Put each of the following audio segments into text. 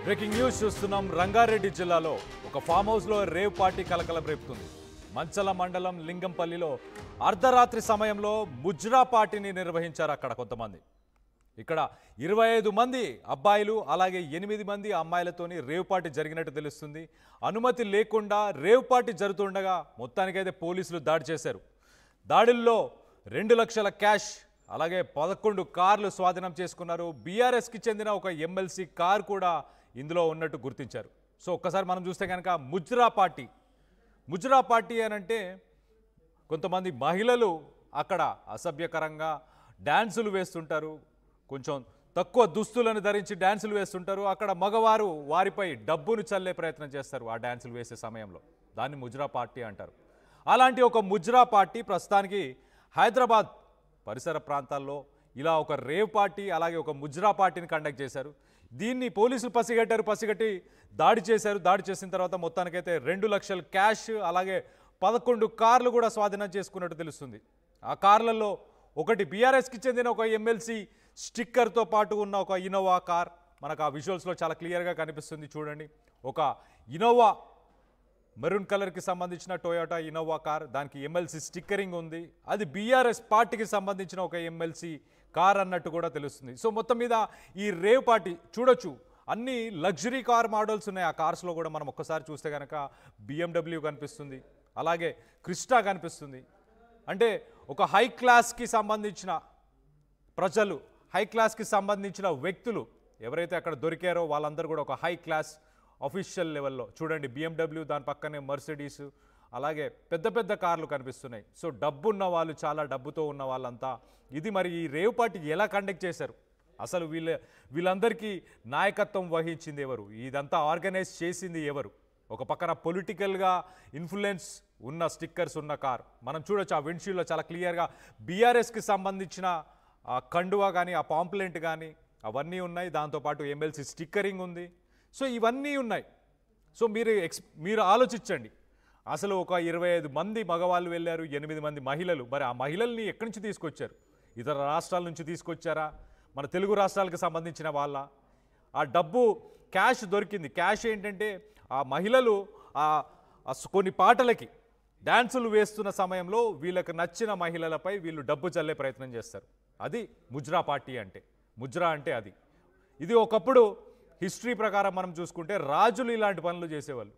Breaking news చూస్తున్నాం. రంగారెడ్డి జిల్లాలో ఒక ఫామ్ హౌస్లో రేవ్ పార్టీ కలకలం రేపుతుంది. మంచల మండలం లింగంపల్లిలో అర్ధరాత్రి సమయంలో ముజ్రా పార్టీని నిర్వహించారు అక్కడ కొంతమంది. ఇక్కడ 25 మంది అబ్బాయిలు అలాగే 8 మంది అమ్మాయిలతోని రేవ్ పార్టీ జరిగినట్టు తెలుస్తుంది. అనుమతి లేకుండా రేవ్ పార్టీ జరుగుతుండగా మొత్తానికైతే పోలీసులు దాడి చేశారు. దాడుల్లో 2 లక్షల క్యాష్ అలాగే 11 కార్లు స్వాధీనం చేసుకున్నారు. బీఆర్ఎస్కి చెందిన ఒక ఎమ్మెల్సీ కార్ కూడా ఇందులో ఉన్నట్టు గుర్తించారు. సో ఒక్కసారి మనం చూస్తే కనుక ముజ్రా పార్టీ అనంటే కొంతమంది మహిళలు అక్కడ అసభ్యకరంగా డ్యాన్సులు వేస్తుంటారు. కొంచెం తక్కువ దుస్తులను ధరించి డ్యాన్సులు వేస్తుంటారు. అక్కడ మగవారు వారిపై డబ్బును చల్లే ప్రయత్నం చేస్తారు ఆ డ్యాన్సులు వేసే సమయంలో. దాన్ని ముజ్రా పార్టీ అంటారు. అలాంటి ఒక ముజ్రా పార్టీ ప్రస్తుతానికి హైదరాబాద్ పరిసర ప్రాంతాల్లో ఇలా ఒక రేవ్ పార్టీ అలాగే ఒక ముజ్రా పార్టీని కండక్ట్ చేశారు. దీన్ని పోలీసులు పసిగట్టి దాడి చేశారు. దాడి చేసిన తర్వాత మొత్తానికైతే 2 లక్షల క్యాష్ అలాగే 11 కార్లు కూడా స్వాధీనం చేసుకున్నట్టు తెలుస్తుంది. ఆ కార్లలో ఒకటి బీఆర్ఎస్కి చెందిన ఒక ఎమ్మెల్సీ స్టిక్కర్తో పాటు ఉన్న ఒక ఇన్నోవా కార్ మనకు ఆ విజువల్స్లో చాలా క్లియర్గా కనిపిస్తుంది. చూడండి, ఒక ఇన్నోవా మెరూన్ కలర్కి సంబంధించిన టొయోటా ఇన్నోవా కార్, దానికి ఎమ్మెల్సీ స్టిక్కరింగ్ ఉంది. అది బీఆర్ఎస్ పార్టీకి సంబంధించిన ఒక ఎమ్మెల్సీ కార్ అన్నట్టు కూడా తెలుస్తుంది. సో మొత్తం మీద ఈ రేవ్ పార్టీ చూడొచ్చు, అన్ని లగ్జరీ కార్ మోడల్స్ ఉన్నాయి. ఆ కార్స్లో కూడా మనం ఒక్కసారి చూస్తే కనుక BMW కనిపిస్తుంది, అలాగే క్రిస్టా కనిపిస్తుంది. అంటే ఒక హై క్లాస్కి సంబంధించిన ప్రజలు, హై క్లాస్కి సంబంధించిన వ్యక్తులు ఎవరైతే అక్కడ దొరికారో వాళ్ళందరూ కూడా ఒక హై క్లాస్ అఫీషియల్ లెవెల్లో చూడండి. BMW, దాని పక్కనే మర్సిడీస్, అలాగే పెద్ద పెద్ద కార్లు కనిపిస్తున్నాయి. సో డబ్బు ఉన్న వాళ్ళు, చాలా డబ్బుతో ఉన్న వాళ్ళంతా ఇది మరి ఈ రేవ్ పార్టీ ఎలా కండక్ట్ చేశారు, అసలు వీళ్ళందరికీ నాయకత్వం వహించింది ఎవరు, ఇదంతా ఆర్గనైజ్ చేసింది ఎవరు? ఒక పక్కన పొలిటికల్గా ఇన్ఫ్లుయెన్స్ ఉన్న స్టిక్కర్స్ ఉన్న కార్ మనం చూడొచ్చు. ఆ విండ్షీల్డ్లో చాలా క్లియర్గా బీఆర్ఎస్కి సంబంధించిన ఆ కండువా కానీ ఆ పాంప్లెంట్ కానీ అవన్నీ ఉన్నాయి. దాంతోపాటు ఎమ్మెల్సీ స్టిక్కరింగ్ ఉంది. సో ఇవన్నీ ఉన్నాయి. సో మీరు ఆలోచించండి, అసలు ఒక 25 మంది మగవాళ్ళు వెళ్ళారు, 8 మంది మహిళలు. మరి ఆ మహిళల్ని ఎక్కడి నుంచి తీసుకొచ్చారు? ఇతర రాష్ట్రాల నుంచి తీసుకొచ్చారా? మన తెలుగు రాష్ట్రాలకు సంబంధించిన వాళ్ళ? ఆ డబ్బు క్యాష్ దొరికింది. క్యాష్ ఏంటంటే ఆ మహిళలు కొన్ని పాటలకి డ్యాన్సులు వేస్తున్న సమయంలో వీళ్ళకి నచ్చిన మహిళలపై వీళ్ళు డబ్బు చల్లే ప్రయత్నం చేస్తారు. అది ముజ్రా పార్టీ అంటే. ముజ్రా అంటే అది. ఇది ఒకప్పుడు హిస్టరీ ప్రకారం మనం చూసుకుంటే రాజులు ఇలాంటి పనులు చేసేవాళ్ళు.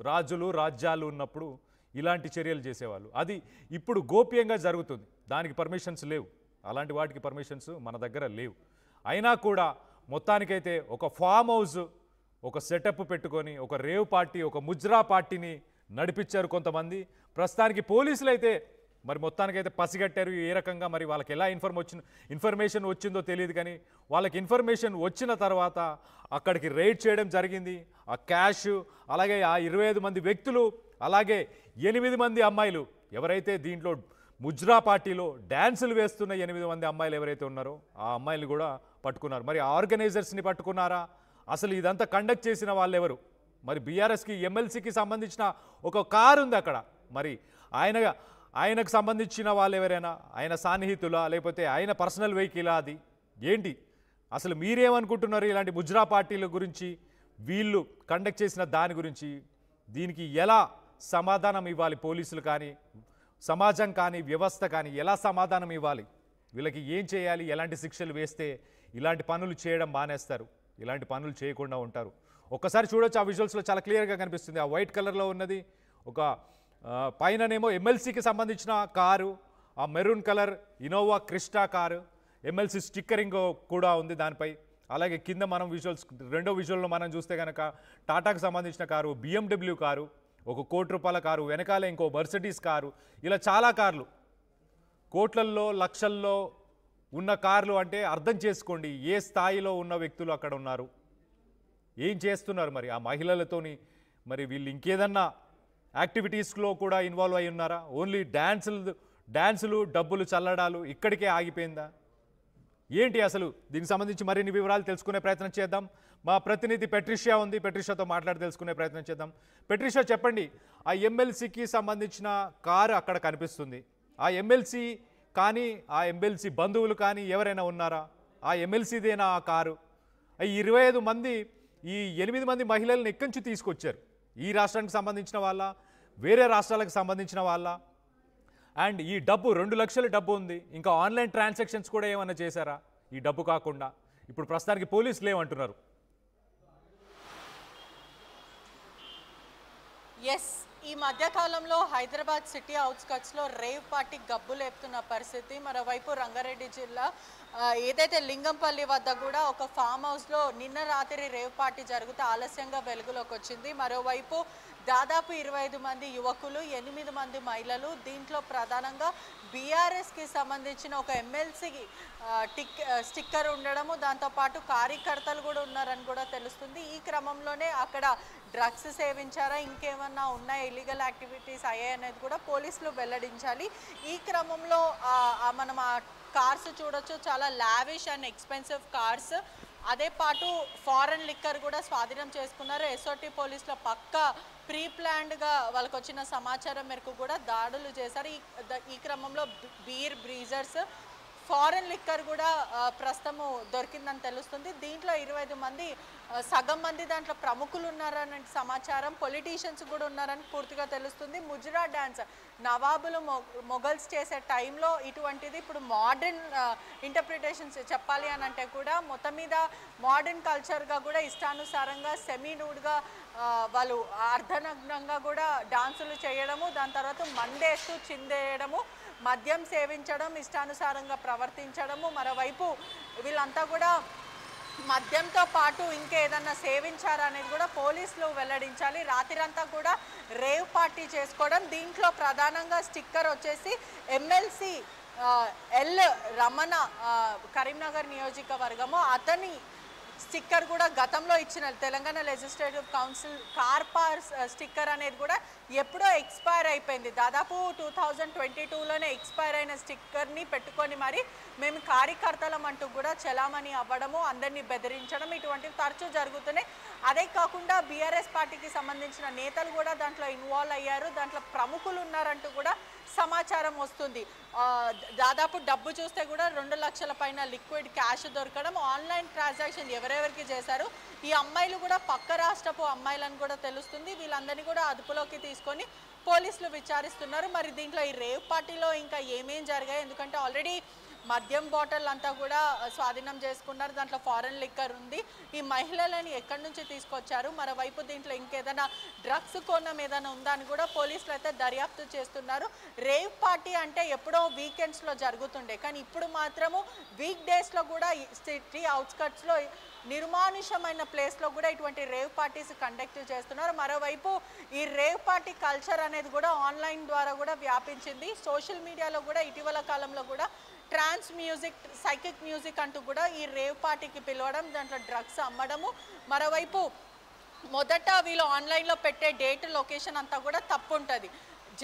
రాజులు రాజ్యాలు ఉన్నప్పుడు ఇలాంటి చర్యలు చేసేవాళ్ళు. అది ఇప్పుడు గోప్యంగా జరుగుతుంది. దానికి పర్మిషన్స్ లేవు. అలాంటి వాటికి పర్మిషన్స్ మన దగ్గర లేవు. అయినా కూడా మొత్తానికైతే ఒక ఫామ్ హౌస్, ఒక సెటప్ పెట్టుకొని ఒక రేవ్ పార్టీ, ఒక ముజ్రా పార్టీని నడిపించారు కొంతమంది. ప్రస్తుతానికి పోలీసులు అయితే మరి మొత్తానికైతే పసిగట్టారు. ఏ రకంగా మరి వాళ్ళకి ఎలా ఇన్ఫర్మేషన్ వచ్చిందో తెలియదు, కానీ వాళ్ళకి ఇన్ఫర్మేషన్ వచ్చిన తర్వాత అక్కడికి రైడ్ చేయడం జరిగింది. ఆ క్యాష్ అలాగే ఆ 25 మంది వ్యక్తులు అలాగే 8 మంది అమ్మాయిలు ఎవరైతే దీంట్లో ముజ్రా పార్టీలో డ్యాన్సులు వేస్తున్న 8 మంది అమ్మాయిలు ఎవరైతే ఉన్నారో ఆ అమ్మాయిలు కూడా పట్టుకున్నారు. మరి ఆర్గనైజర్స్ని పట్టుకున్నారా? అసలు ఇదంతా కండక్ట్ చేసిన వాళ్ళు ఎవరు? మరి బీఆర్ఎస్కి ఎమ్మెల్సీకి సంబంధించిన ఒక కారు ఉంది అక్కడ. మరి ఆయనకు సంబంధించిన వాళ్ళు ఎవరైనా, ఆయన సాన్నిహితులా లేకపోతే ఆయన పర్సనల్ వెహికలా? అది ఏంటి అసలు మీరేమనుకుంటున్నారు ఇలాంటి ముజ్రా పార్టీల గురించి, వీళ్ళు కండక్ట్ చేసిన దాని గురించి? దీనికి ఎలా సమాధానం ఇవ్వాలి పోలీసులు కానీ, సమాజం కానీ, వ్యవస్థ కానీ ఎలా సమాధానం ఇవ్వాలి? వీళ్ళకి ఏం చేయాలి? ఎలాంటి శిక్షలు వేస్తే ఇలాంటి పనులు చేయడం మానేస్తారు, ఇలాంటి పనులు చేయకుండా ఉంటారు? ఒక్కసారి చూడొచ్చు, ఆ విజువల్స్లో చాలా క్లియర్గా కనిపిస్తుంది. ఆ వైట్ కలర్లో ఉన్నది ఒక పైననేమో ఎమ్మెల్సీకి సంబంధించిన కారు, ఆ maroon colour Innova Crysta car, MLC stickering కూడా ఉంది దానిపై. అలాగే కింద మనం రెండో విజువల్లో మనం చూస్తే కనుక టాటాకు సంబంధించిన కారు, BMW కారు, ఒక ₹1 కోటి కారు, వెనకాల ఇంకో మర్సిడీస్ కారు, ఇలా చాలా కార్లు, కోట్లల్లో లక్షల్లో ఉన్న కార్లు. అంటే అర్థం చేసుకోండి ఏ స్థాయిలో ఉన్న వ్యక్తులు అక్కడ ఉన్నారు, ఏం చేస్తున్నారు. మరి ఆ మహిళలతోని మరి వీళ్ళు ఇంకేదన్నా యాక్టివిటీస్లో కూడా ఇన్వాల్వ్ అయి ఉన్నారా? ఓన్లీ డ్యాన్సులు డబ్బులు చల్లడాలు ఇక్కడికే ఆగిపోయిందా? ఏంటి అసలు? దీనికి సంబంధించి మరిన్ని వివరాలు తెలుసుకునే ప్రయత్నం చేద్దాం. మా ప్రతినిధి పెట్రిషియా ఉంది, పెట్రిషియాతో మాట్లాడి తెలుసుకునే ప్రయత్నం చేద్దాం. పెట్రిషియా, చెప్పండి, ఆ ఎమ్మెల్సీకి సంబంధించిన కారు అక్కడ కనిపిస్తుంది. ఆ ఎమ్మెల్సీ కానీ ఆ ఎమ్మెల్సీ బంధువులు కానీ ఎవరైనా ఉన్నారా? ఆ ఎమ్మెల్సీదేనా ఆ కారు? 25 మంది ఈ 8 మంది మహిళలను ఎక్కడి నుంచి తీసుకొచ్చారు? ఈ రాష్ట్రానికి సంబంధించిన వాళ్ళ, వేరే రాష్ట్రాలకు సంబంధించిన వాళ్ళ? అండ్ ఈ డబ్బు 2 లక్షల డబ్బు ఉంది, ఇంకా ఆన్లైన్ ట్రాన్సాక్షన్స్ కూడా ఏమైనా చేశారా ఈ డబ్బు కాకుండా? ఇప్పుడు ప్రస్తుతానికి పోలీసులు ఏమంటున్నారు? ఎస్, ఈ మధ్యకాలంలో హైదరాబాద్ సిటీ అవుట్స్కట్స్లో రేవ్ పార్టీ గబ్బు లేపుతున్న పరిస్థితి. మరోవైపు రంగారెడ్డి జిల్లా ఏదైతే లింగంపల్లి వద్ద కూడా ఒక ఫామ్ హౌస్లో నిన్న రాత్రి రేవ్ పార్టీ జరిగితే ఆలస్యంగా వెలుగులోకి వచ్చింది. మరోవైపు దాదాపు 25 మంది యువకులు, 8 మంది మహిళలు, దీంట్లో ప్రధానంగా బీఆర్ఎస్కి సంబంధించిన ఒక ఎమ్మెల్సీ స్టిక్కర్ ఉండడము, దాంతోపాటు కార్యకర్తలు కూడా ఉన్నారని కూడా తెలుస్తుంది. ఈ క్రమంలోనే అక్కడ డ్రగ్స్ సేవించారా, ఇంకేమన్నా ఉన్నాయా, ఇల్లీగల్ యాక్టివిటీస్ అయ్యాయి అనేది కూడా పోలీసులు వెల్లడించాలి. ఈ క్రమంలో మనం ఆ కార్స్ చూడొచ్చు, చాలా లావిష్ అండ్ ఎక్స్పెన్సివ్ కార్స్. అదే పాటు ఫారెన్ లిక్కర్ కూడా స్వాధీనం చేసుకున్నారు. ఎస్ఓటి పోలీసుల పక్కా ప్రీ ప్లాన్డ్గా వాళ్ళకు వచ్చిన సమాచారం మేరకు కూడా దాడులు చేశారు. ఈ క్రమంలో బీర్ బ్రీజర్స్, ఫారెన్ లిక్కర్ కూడా ప్రస్తుతము దొరికిందని తెలుస్తుంది. దీంట్లో 25 మంది, సగం మంది దాంట్లో ప్రముఖులు ఉన్నారనే సమాచారం, పొలిటీషియన్స్ కూడా ఉన్నారని పూర్తిగా తెలుస్తుంది. ముజ్రా డ్యాన్స్ నవాబులు మొఘల్స్ చేసే టైంలో ఇటువంటిది ఇప్పుడు మోడర్న్ ఇంటర్ప్రిటేషన్స్ చెప్పాలి అని అంటే కూడా మొత్తం మీద మోడర్న్ కల్చర్గా కూడా ఇష్టానుసారంగా సెమీ నూడ్గా వాళ్ళు అర్ధనగ్నంగా కూడా డాన్సులు చేయడము, దాని తర్వాత మందేస్తూ చిందేయడము, మద్యం సేవించడం, ఇష్టానుసారంగా ప్రవర్తించడము. మరోవైపు వీళ్ళంతా కూడా మద్యంతో పాటు ఇంకేదన్నా సేవించారా అనేది కూడా పోలీసులు వెల్లడించాలి. రాత్రంతా కూడా రేవ్ పార్టీ చేసుకోవడం, దీంట్లో ప్రధానంగా స్టిక్కర్ వచ్చేసి ఎమ్మెల్సీ ఎల్ రమణ, కరీంనగర్ నియోజకవర్గము, అతని స్టిక్కర్ కూడా గతంలో ఇచ్చిన తెలంగాణ లెజిస్లేటివ్ కౌన్సిల్ కార్ పార్ స్టిక్కర్ అనేది కూడా ఎప్పుడో ఎక్స్పైర్ అయిపోయింది. దాదాపు 2022లోనే ఎక్స్పైర్ అయిన స్టిక్కర్ని పెట్టుకొని మరి మేము కార్యకర్తలం అంటూ కూడా చలామణి అవ్వడము, అందరినీ బెదిరించడం, ఇటువంటివి తరచూ జరుగుతున్నాయి. అదే కాకుండా బీఆర్ఎస్ పార్టీకి సంబంధించిన నేతలు కూడా దాంట్లో ఇన్వాల్వ్ అయ్యారు, దాంట్లో ప్రముఖులు ఉన్నారంటూ కూడా సమాచారం వస్తుంది. దాదాపు డబ్బు చూస్తే కూడా 2 లక్షల పైన లిక్విడ్ క్యాష్ దొరకడం, ఆన్లైన్ ట్రాన్సాక్షన్ ఎవరెవరికి చేశారు, ఈ అమ్మాయిలు కూడా పక్క రాష్ట్రపు అమ్మాయిలను కూడా తెలుస్తుంది. వీళ్ళందరినీ కూడా అదుపులోకి తీసుకొని పోలీసులు విచారిస్తున్నారు. మరి దీంట్లో ఈ రేవ్ పార్టీలో ఇంకా ఏమేం జరిగాయి, ఎందుకంటే ఆల్రెడీ మద్యం బాటిల్ అంతా కూడా స్వాధీనం చేసుకున్నారు, దాంట్లో ఫారెన్ లిక్కర్ ఉంది. ఈ మహిళలని ఎక్కడి నుంచి తీసుకొచ్చారు, మరోవైపు దీంట్లో ఇంకేదైనా డ్రగ్స్ కోణం ఏదైనా ఉందా అని కూడా పోలీసులు అయితే దర్యాప్తు చేస్తున్నారు. రేవ్ పార్టీ అంటే ఎప్పుడో వీకెండ్స్లో జరుగుతుండే, కానీ ఇప్పుడు మాత్రము వీక్ డేస్లో కూడా సిటీ అవుట్స్కట్స్లో నిర్మానుషమైన ప్లేస్లో కూడా ఇటువంటి రేవ్ పార్టీస్ కండక్ట్ చేస్తున్నారు. మరోవైపు ఈ రేవ్ పార్టీ కల్చర్ అనేది కూడా ఆన్లైన్ ద్వారా కూడా వ్యాపించింది. సోషల్ మీడియాలో కూడా ఇటీవల కాలంలో కూడా ట్రాన్స్ మ్యూజిక్, సైకిక్ మ్యూజిక్ అంటూ కూడా ఈ రేవ్ పార్టీకి పిలవడం, దాంట్లో డ్రగ్స్ అమ్మడము. మరోవైపు మొదట వీళ్ళు ఆన్లైన్లో పెట్టే డేట్, లొకేషన్ అంతా కూడా తప్పు ఉంటుంది.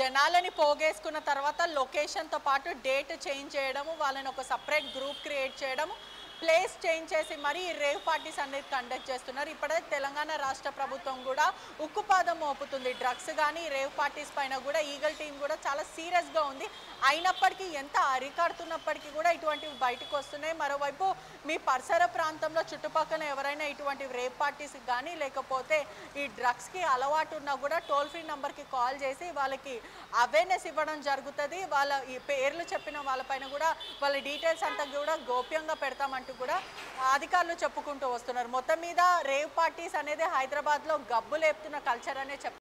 జనాలని పోగేసుకున్న తర్వాత లొకేషన్తో పాటు డేట్ చేంజ్ చేయడము, వాళ్ళని ఒక సపరేట్ గ్రూప్ క్రియేట్ చేయడము, ప్లేస్ చేంజ్ చేసి మరి రేవ్ పార్టీస్ అనేది కండక్ట్ చేస్తున్నారు. ఇప్పుడే తెలంగాణ రాష్ట్ర ప్రభుత్వం కూడా ఉక్కుపాదం మోపుతుంది. డ్రగ్స్ కానీ రేవ్ పార్టీస్ పైన కూడా ఈగల్ టీం కూడా చాలా సీరియస్గా ఉంది. అయినప్పటికీ ఎంత అరికడుతున్నప్పటికీ కూడా ఇటువంటివి బయటకు వస్తున్నాయి. మరోవైపు మీ పరిసర ప్రాంతంలో చుట్టుపక్కల ఎవరైనా ఇటువంటి రేవ్ పార్టీస్కి కానీ లేకపోతే ఈ డ్రగ్స్కి అలవాటు ఉన్నా కూడా టోల్ ఫ్రీ నెంబర్కి కాల్ చేసి వాళ్ళకి అవేర్నెస్ ఇవ్వడం జరుగుతుంది. వాళ్ళ ఈ పేర్లు చెప్పిన వాళ్ళపైన కూడా వాళ్ళ డీటెయిల్స్ అంతా కూడా గోప్యంగా పెడతామంటే కూడా అధికారులు చెప్పుకుంటూ వస్తున్నారు. మొత్తం మీద రేవ్ పార్టీస్ అనేది హైదరాబాద్లో గబ్బు లేపుతున్న కల్చర్ అనే